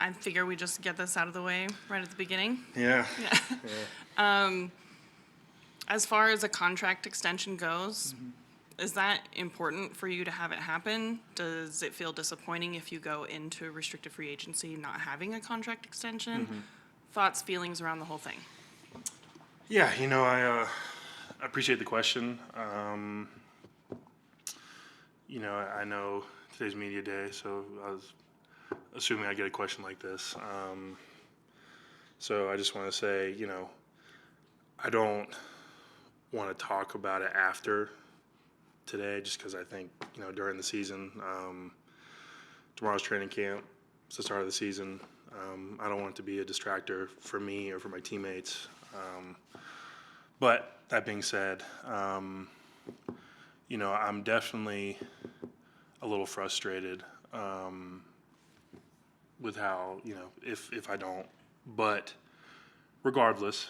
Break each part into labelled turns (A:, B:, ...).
A: I figure we just get this out of the way right at the beginning.
B: Yeah.
A: As far as a contract extension goes, is that important for you to have it happen? Does it feel disappointing if you go into restricted free agency not having a contract extension? Thoughts, feelings around the whole thing?
B: Yeah, I appreciate the question. I know today's media day, so I was assuming I'd get a question like this. So I just want to say, I don't want to talk about it after today, just because I think, during the season, tomorrow's training camp, it's the start of the season. I don't want it to be a distractor for me or for my teammates. But that being said, I'm definitely a little frustrated with how, if I don't. But regardless,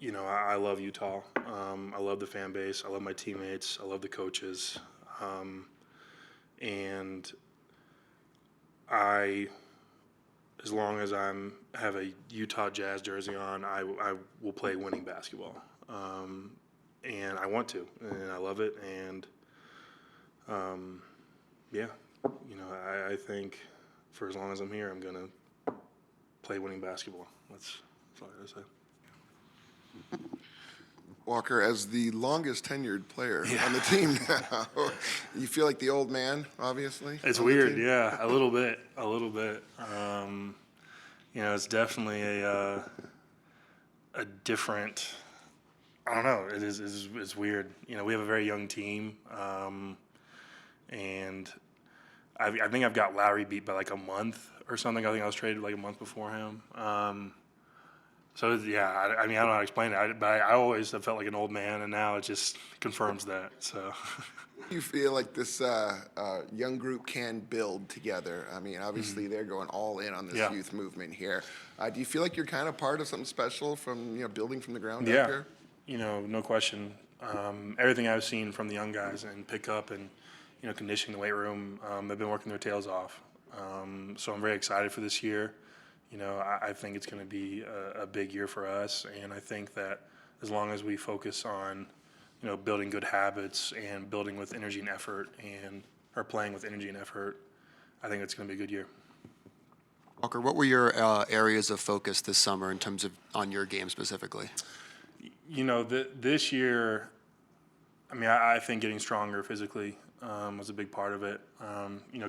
B: I love Utah. I love the fan base. I love my teammates. I love the coaches. And as long as have a Utah Jazz jersey on, I will play winning basketball. And I want to, and I love it. And I think for as long as I'm here, I'm gonna play winning basketball. That's all I gotta say.
C: Walker, as the longest tenured player on the team now, you feel like the old man, obviously?
B: It's weird, yeah, a little bit. It's definitely a different, I don't know, it's weird. We have a very young team, and I think I've got Lowry beat by like a month or something. I think I was traded like a month before him. So, yeah, I don't know how to explain it, but I always have felt like an old man, and now it just confirms that. So,
C: You feel like this young group can build together? I mean, obviously they're going all in on this youth movement here. Do you feel like you're kind of part of something special from building from the ground up here?
B: No question. Everything I've seen from the young guys and pick up and conditioning the weight room, they've been working their tails off. So I'm very excited for this year. I think it's going to be a big year for us, and I think that as long as we focus on, building good habits and building with energy and effort or playing with energy and effort, I think it's going to be a good year.
D: Walker, what were your areas of focus this summer in terms of on your game specifically?
B: This year, I think getting stronger physically was a big part of it.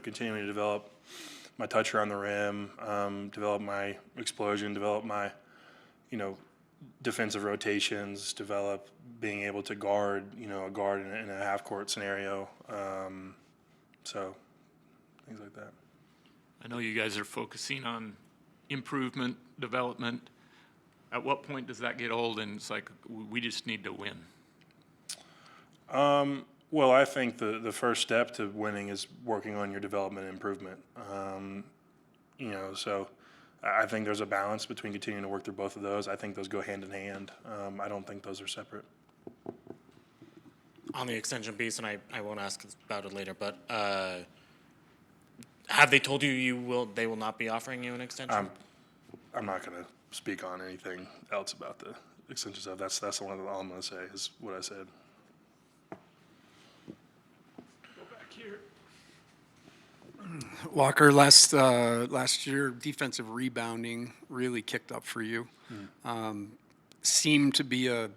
B: Continuing to develop my touch around the rim, develop my explosion, develop my, defensive rotations, develop being able to guard, a guard in a half-court scenario. So things like that.
E: I know you guys are focusing on improvement, development. At what point does that get old and it's like we just need to win?
B: Well, I think the first step to winning is working on your development and improvement. So I think there's a balance between continuing to work through both of those. I think those go hand in hand. I don't think those are separate.
F: On the extension piece, and I won't ask about it later, but have they told you they will not be offering you an extension?
B: I'm not going to speak on anything else about the extension stuff. That's the one all I'm going to say is what I said.
G: Walker, last year, defensive rebounding really kicked up for you. Seemed to be a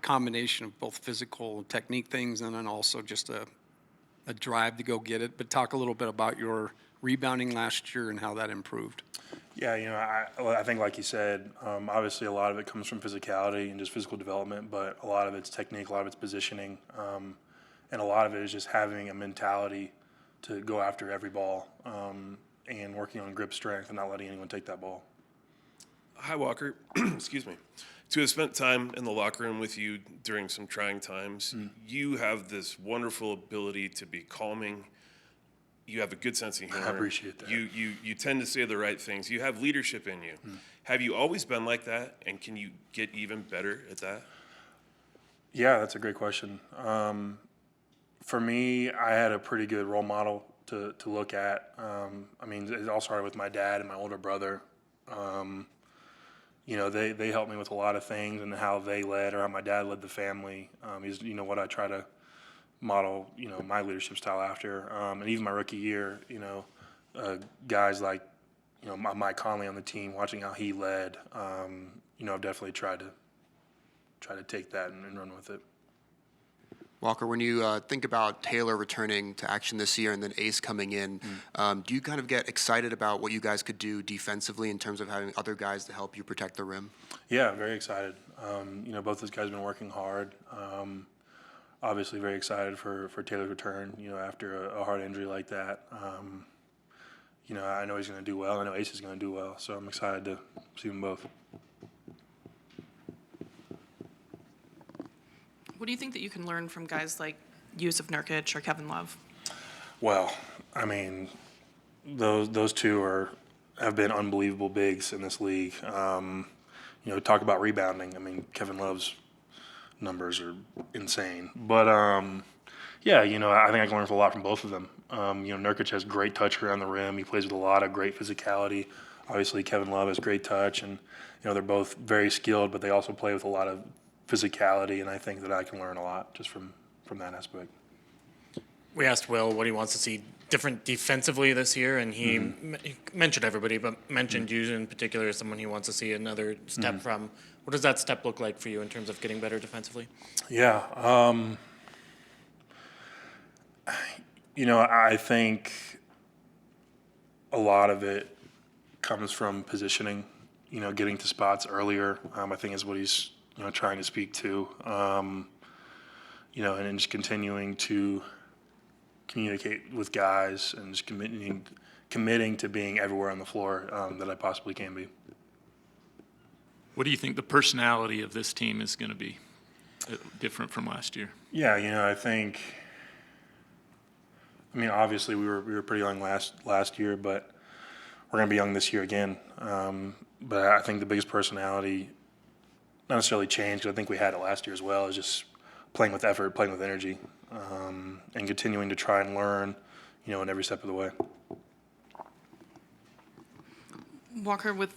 G: combination of both physical technique things and then also just a drive to go get it. But talk a little bit about your rebounding last year and how that improved.
B: Yeah, I think like you said, obviously a lot of it comes from physicality and just physical development, but a lot of it's technique, a lot of it's positioning, and a lot of it is just having a mentality to go after every ball and working on grip strength and not letting anyone take that ball.
H: Hi, Walker. Excuse me. To have spent time in the locker room with you during some trying times, you have this wonderful ability to be calming. You have a good sense of humor.
B: I appreciate that.
H: You tend to say the right things. You have leadership in you. Have you always been like that, and can you get even better at that?
B: Yeah, that's a great question. For me, I had a pretty good role model to look at. I mean, it all started with my dad and my older brother. You know, they helped me with a lot of things and how they led or how my dad led the family. Is, you know, what I try to model, you know, my leadership style after. And even my rookie year, you know, guys like, you know, Mike Conley on the team, watching how he led, you know, I've definitely tried to take that and run with it.
D: Walker, when you think about Taylor returning to action this year and then Ace coming in, do you kind of get excited about what you guys could do defensively in terms of having other guys to help you protect the rim?
B: Yeah, very excited. You know, both those guys have been working hard. Obviously, very excited for Taylor's return. You know, after a hard injury like that. You know, I know he's going to do well. I know Ace is going to do well. So I'm excited to see them both.
A: What do you think that you can learn from guys like Yusuf Nurkic or Kevin Love?
B: Well, I mean, those two have been unbelievable bigs in this league. You know, talk about rebounding. I mean, Kevin Love's numbers are insane. But yeah, you know, I think I can learn a lot from both of them. You know, Nurkic has great touch around the rim. He plays with a lot of great physicality. Obviously, Kevin Love has great touch, and you know, they're both very skilled, but they also play with a lot of physicality, and I think that I can learn a lot just from that aspect.
F: We asked Will what he wants to see different defensively this year, and he he mentioned everybody, but mentioned you in particular as someone he wants to see another step from. What does that step look like for you in terms of getting better defensively?
B: Yeah. You know, I think a lot of it comes from positioning, you know, getting to spots earlier, I think is what he's, you know, trying to speak to, you know, and just continuing to communicate with guys and just committing to being everywhere on the floor that I possibly can be.
E: What do you think the personality of this team is going to be different from last year?
B: Yeah, you know, I mean, obviously we were pretty young last year, but we're going to be young this year again. But I think the biggest personality, not necessarily changed, 'cause I think we had it last year as well, is just playing with effort, playing with energy, and continuing to try and learn, you know, in every step of the way.
A: Walker, with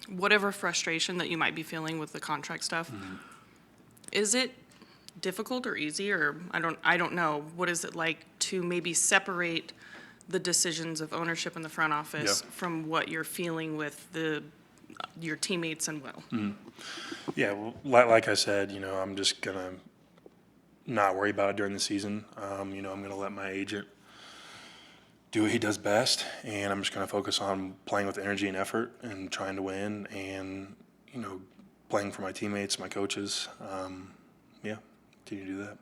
A: whatever frustration that you might be feeling with the contract stuff, is it difficult or easy, or I don't know, what is it like to maybe separate the decisions of ownership in the front office from what you're feeling with your teammates and Will?
B: Yeah, well, like I said, you know, I'm just gonna not worry about it during the season. You know, I'm gonna let my agent do what he does best, and I'm just gonna focus on playing with energy and effort and trying to win, and you know, playing for my teammates, my coaches. Yeah, continue to do that.